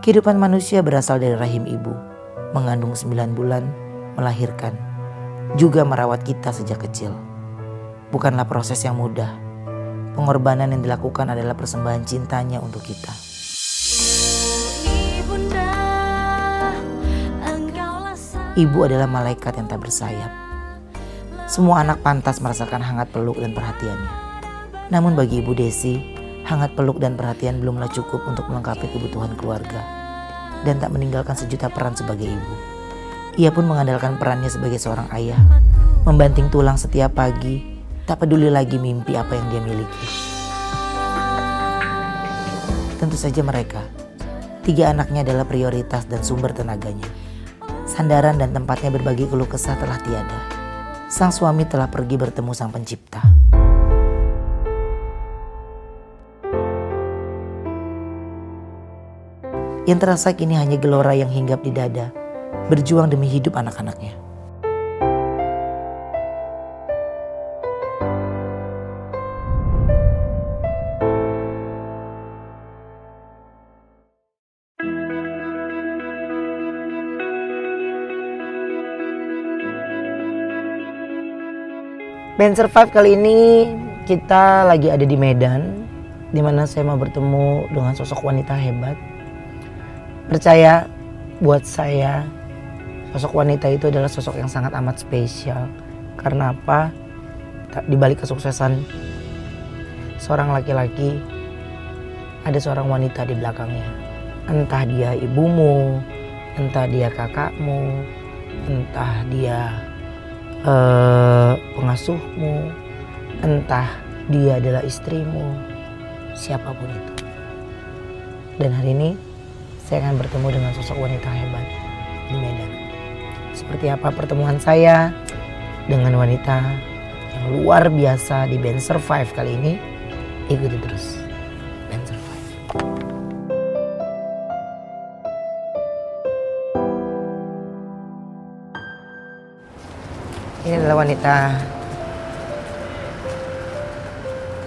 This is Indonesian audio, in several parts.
Kehidupan manusia berasal dari rahim ibu, mengandung 9 bulan, melahirkan, juga merawat kita sejak kecil. Bukanlah proses yang mudah. Pengorbanan yang dilakukan adalah persembahan cintanya untuk kita. Ibu adalah malaikat yang tak bersayap. Semua anak pantas merasakan hangat peluk dan perhatiannya. Namun bagi Ibu Desi, hangat peluk dan perhatian belumlah cukup untuk melengkapi kebutuhan keluarga dan tak meninggalkan sejuta peran sebagai ibu. Ia pun mengandalkan perannya sebagai seorang ayah, membanting tulang setiap pagi, tak peduli lagi mimpi apa yang dia miliki. Tentu saja mereka, 3 anaknya adalah prioritas dan sumber tenaganya. Sandaran dan tempatnya berbagi keluh kesah telah tiada. Sang suami telah pergi bertemu Sang Pencipta. Yang terasa kini hanya gelora yang hinggap di dada, berjuang demi hidup anak-anaknya. Band Survive kali ini kita lagi ada di Medan, di mana saya mau bertemu dengan sosok wanita hebat. Percaya buat saya, sosok wanita itu adalah sosok yang sangat amat spesial. Karena apa? Di balik kesuksesan seorang laki-laki, ada seorang wanita di belakangnya. Entah dia ibumu, entah dia kakakmu, entah dia pengasuhmu, entah dia adalah istrimu, siapapun itu. Dan hari ini saya akan bertemu dengan sosok wanita hebat di Medan. Seperti apa pertemuan saya dengan wanita yang luar biasa di Band Survive kali ini? Ikuti terus Band Survive. Ini adalah wanita.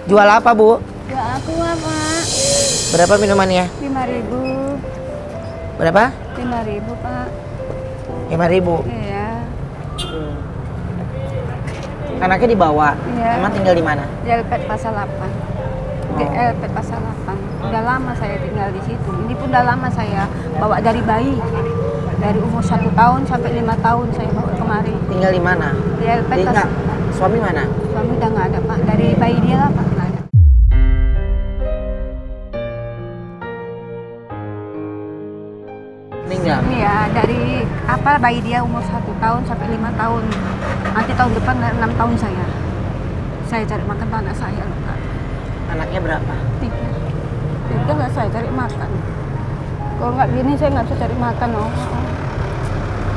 Jual apa, Bu? Jual aqua, Pak. Berapa minumannya? 5.000. Berapa? 5.000, Pak. 5.000. Iya. Anaknya dibawa. Iya. Emang tinggal di mana? Di Elpet Pasar 8. Di Elpet Pasar 8. Udah lama saya tinggal di situ. Ini pun udah lama saya bawa dari bayi. Dari umur 1 tahun sampai 5 tahun saya bawa kemari. Tinggal di mana? Di Elpet Pasar. Suami mana? Suami udah nggak ada, Pak. Dari bayi dia lah, Pak. Nggak ada. Tinggal? Iya, dari bayi dia umur 1 tahun sampai 5 tahun. Nanti tahun depan 6 tahun saya. Saya cari makan tuh anak saya loh, Kak. Anaknya berapa? 3 lah saya cari makan. Kalau nggak gini saya nggak bisa cari makan loh.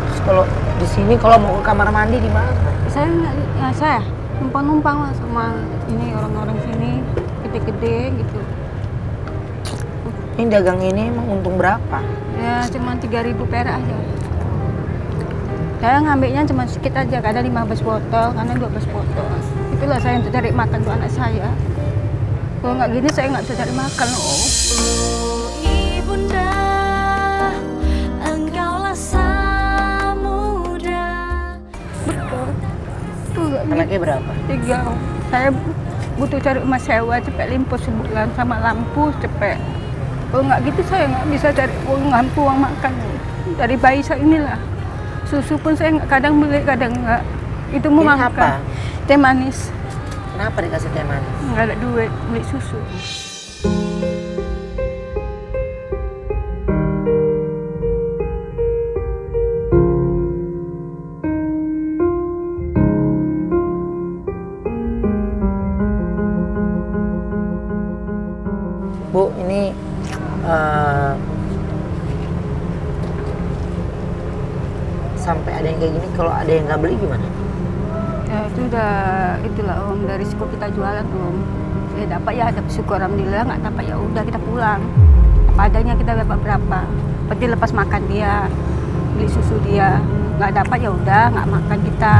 Terus kalau di sini kalau mau ke kamar mandi di mana? Saya nggak, ya saya numpang lah sama ini orang-orang sini gede-gede gitu. Ini dagang ini emang untung berapa? Ya cuma 3.000 perak aja. Saya ngambilnya cuma sedikit aja, kadang 15 botol, kadang 12 botol. Itulah saya untuk cari makan untuk anak saya. Kalau nggak gini saya nggak bisa cari makan loh. Ibunda, engkaulah samudra. Betul. Tuh, Anaknya berapa? 3. Saya butuh cari rumah sewa cepet limpus sebulan sama lampu cepet. Kalau nggak gitu saya nggak bisa cari uang makan. Dari bayi saya inilah. Susu pun saya kadang beli, kadang nggak. Itu mau makan. Apa? Teh manis. Kenapa dikasih teh manis? Nggak ada duit beli susu. Bu, ini sampai ada yang kayak gini, kalau ada yang nggak beli gimana? Ya itu itulah Om, dari resiko kita jualan Om. Ya dapat ya ada syukur alhamdulillah, nggak dapat ya udah kita pulang. Apa adanya kita dapat berapa. Seperti lepas makan dia, beli susu dia, nggak dapat ya udah nggak makan kita.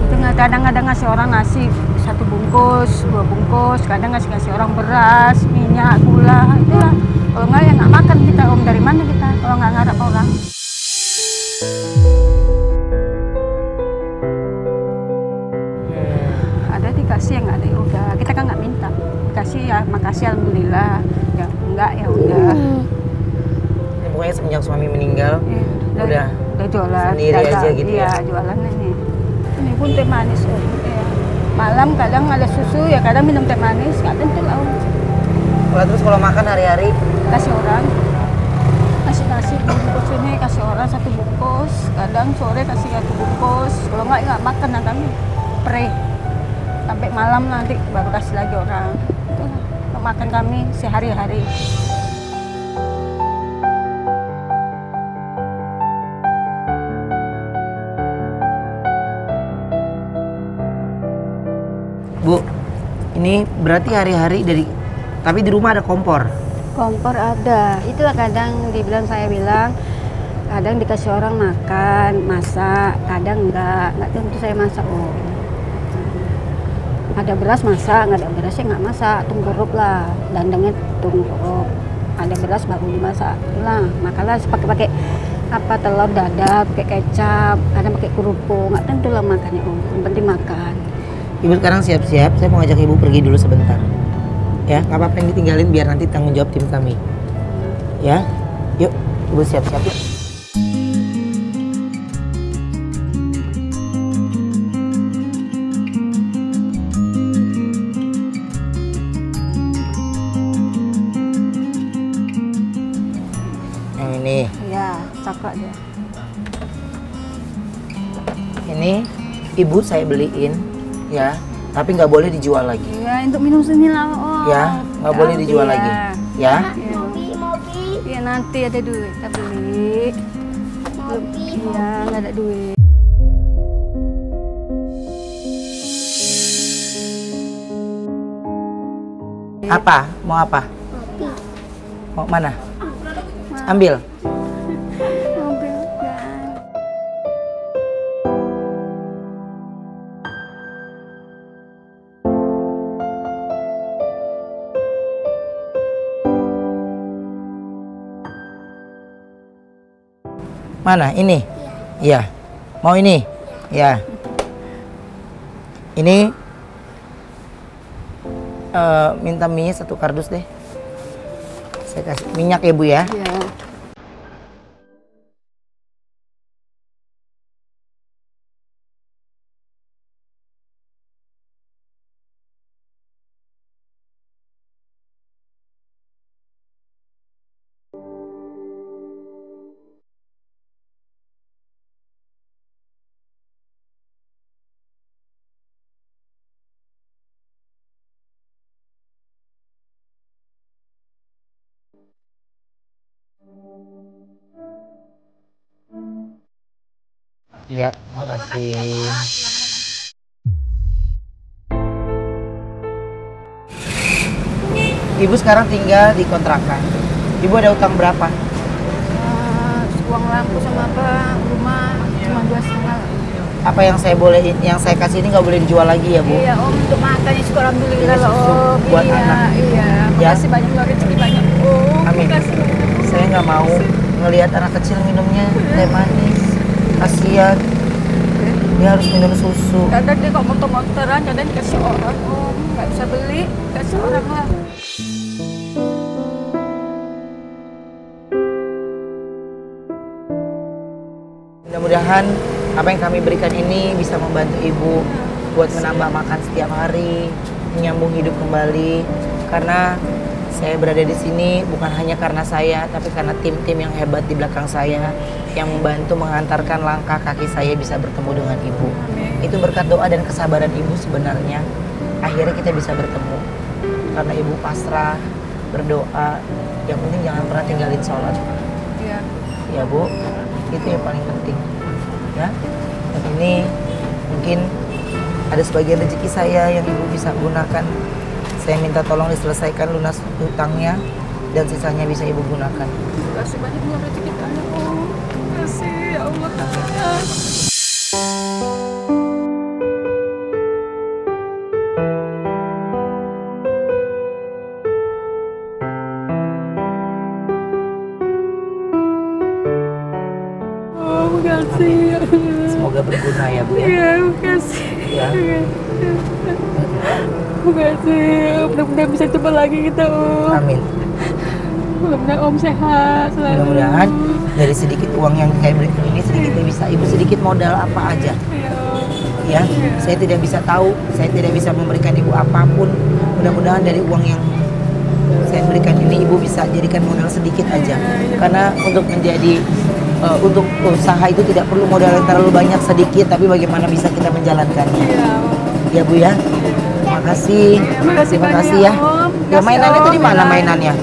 Itu kadang-kadang ngasih orang nasi 1 bungkus, 2 bungkus, kadang ngasih orang beras, minyak, gula, itulah. Kalau nggak ya nggak makan kita Om, dari mana kita? kalau nggak ngarap orang. Ada dikasih, yang nggak ada ya udah. Kita kan nggak minta. Dikasih ya makasih alhamdulillah. Ya enggak ya udah. Ini pokoknya semenjak suami meninggal, Ya, udah jualan. sendiri aja gitu iya, ya? Jualan ini. Ini pun teh manis Om. Ya. Malam kadang ada susu ya kadang minum teh manis, nggak tentu lah Om. Kalau terus kalau makan hari-hari, Kasih orang. Kasih nasi bungkus ini kasih orang 1 bungkus. Kadang sore kasih 1 bungkus. Kalau nggak makan nah kami pre. Sampai malam nanti baru kasih lagi orang. Itulah makan kami sehari-hari. Bu, ini berarti hari-hari tapi di rumah ada kompor. Kompor ada. Itulah kadang saya bilang kadang dikasih orang makan, masak, kadang enggak tentu saya masak Om. Ada beras masak, nggak ada beras ya nggak masak, tunggurup lah, dandangnya tunggurup. Ada beras baru dimasak, itulah makanlah pakai apa telur dadar, pakai kecap, kadang pakai kerupuk, nggak tentu lah makannya Om. Yang penting makan. Ibu sekarang siap-siap, saya mau ngajak ibu pergi dulu sebentar. Ya, nggak apa-apa yang ditinggalin biar nanti tanggung jawab tim kami. Ya, yuk, ibu siap-siap yuk. Yang ini, Iya, coklat ya. ini ibu saya beliin, ya, tapi nggak boleh dijual lagi. Iya, untuk minum sini lah Om. Ya, nggak boleh dijual Iya. lagi. Ya, Iya nanti ada duit kita beli. Iya nggak ada duit. apa? Mau apa? Mau mana? Ambil. Mobil kan. Mana? Ini? Iya. Mau ini? Ya. Ini minta mie 1 kardus deh. Saya kasih minyak ya Bu ya. Iya. Iya, makasih. Ibu sekarang tinggal di kontrakan. Ibu ada utang berapa? Uang lampu sama apa rumah cuma 2,5. Apa yang saya kasih ini nggak boleh dijual lagi ya Bu? Iya Om untuk makan ya syukur alhamdulillah Ini loh susu Om. buat Iya anak. iya. Ya. Makasih banyak loh rezeki banyak Om. Amin. Makasih. Saya nggak mau ngelihat anak kecil minumnya teh manis. Kasihan. Dia harus minum susu. Kadang dia kok motor-motoran, kadang dikasih orang Om. Nggak bisa beli, kasih orang lah. Mudah-mudahan apa yang kami berikan ini bisa membantu ibu buat menambah makan setiap hari, menyambung hidup kembali. Karena saya berada di sini bukan hanya karena saya, tapi karena tim-tim yang hebat di belakang saya yang membantu mengantarkan langkah kaki saya bisa bertemu dengan ibu. Itu berkat doa dan kesabaran ibu sebenarnya. Akhirnya kita bisa bertemu. Karena ibu pasrah, berdoa. Yang penting jangan pernah tinggalin sholat. Iya. Ya Bu, itu yang paling penting. Ya, dan ini mungkin ada sebagian rezeki saya yang ibu bisa gunakan. Saya minta tolong diselesaikan lunas hutangnya dan sisanya bisa ibu gunakan. Terima kasih banyak loh rezeki banyak Om. Terima kasih ya Allah. Makasih. Semoga berguna ya Bu ya. Iya, makasih. Ya. Makasih. Mudah-mudahan bisa coba lagi kita, Om. Amin. Mudah-mudahan Om sehat selalu. Mudah-mudahan dari sedikit uang yang saya berikan ini sedikit bisa Ibu sedikit modal apa aja. Iya, Om. Ya, saya tidak bisa tahu, saya tidak bisa memberikan Ibu apapun. Mudah-mudahan dari uang yang saya berikan ini Ibu bisa jadikan modal sedikit aja. Karena untuk menjadi untuk usaha itu tidak perlu modal yang terlalu banyak, sedikit, tapi bagaimana bisa kita menjalankannya. Iya, Om. Ya Bu ya. Terima kasih. Terima kasih ya. Ya mainannya itu di mana mainannya?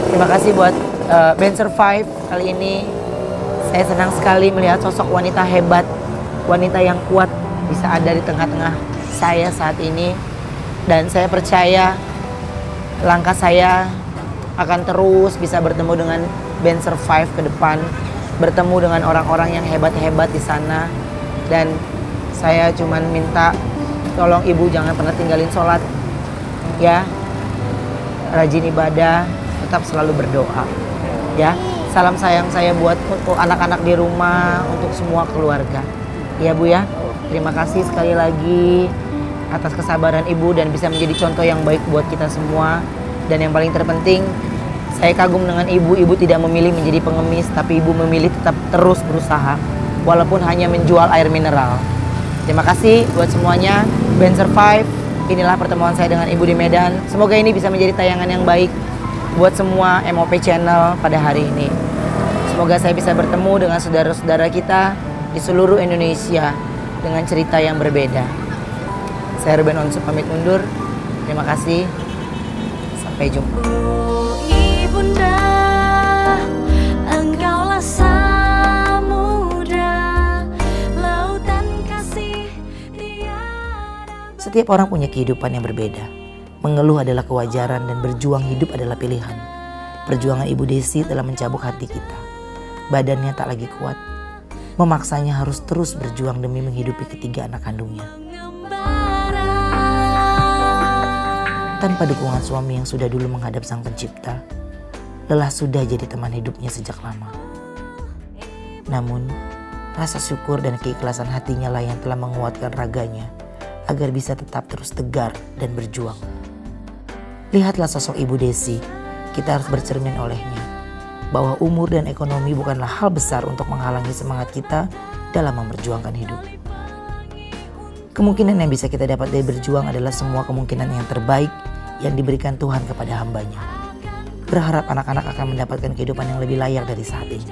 Terima kasih buat Band Survive kali ini. Saya senang sekali melihat sosok wanita hebat, wanita yang kuat bisa ada di tengah-tengah saya saat ini. Dan saya percaya langkah saya akan terus bisa bertemu dengan Band Survive ke depan, bertemu dengan orang-orang yang hebat-hebat di sana. Dan saya cuman minta tolong Ibu jangan pernah tinggalin sholat ya, rajin ibadah, tetap selalu berdoa ya. Salam sayang saya buat anak-anak di rumah, untuk semua keluarga ya Bu ya. Terima kasih sekali lagi atas kesabaran Ibu dan bisa menjadi contoh yang baik buat kita semua. Dan yang paling terpenting, saya kagum dengan Ibu. Ibu tidak memilih menjadi pengemis, tapi Ibu memilih tetap terus berusaha walaupun hanya menjual air mineral. Terima kasih buat semuanya. Band Survive, inilah pertemuan saya dengan Ibu di Medan. Semoga ini bisa menjadi tayangan yang baik buat semua MOP Channel pada hari ini. Semoga saya bisa bertemu dengan saudara-saudara kita di seluruh Indonesia dengan cerita yang berbeda. Saya Ruben Onsu pamit undur. Terima kasih. Sampai jumpa. Ibunda, engkaulah samudra, lautan kasih tiada. Setiap orang punya kehidupan yang berbeda. Mengeluh adalah kewajaran dan berjuang hidup adalah pilihan. Perjuangan Ibu Desi telah mencabuk hati kita. Badannya tak lagi kuat. Memaksanya harus terus berjuang demi menghidupi ketiga anak kandungnya. Tanpa dukungan suami yang sudah dulu menghadap Sang Pencipta, lelah sudah jadi teman hidupnya sejak lama. Namun, rasa syukur dan keikhlasan hatinya lah yang telah menguatkan raganya agar bisa tetap terus tegar dan berjuang. Lihatlah sosok Ibu Desi, kita harus bercermin olehnya, bahwa umur dan ekonomi bukanlah hal besar untuk menghalangi semangat kita dalam memperjuangkan hidup. Kemungkinan yang bisa kita dapat dari berjuang adalah semua kemungkinan yang terbaik yang diberikan Tuhan kepada hambanya. Berharap anak-anak akan mendapatkan kehidupan yang lebih layak dari saat ini.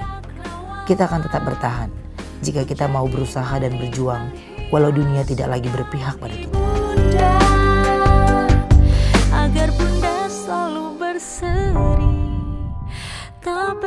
Kita akan tetap bertahan jika kita mau berusaha dan berjuang walau dunia tidak lagi berpihak pada kita. Bunda, agar Bunda selalu berseri, tak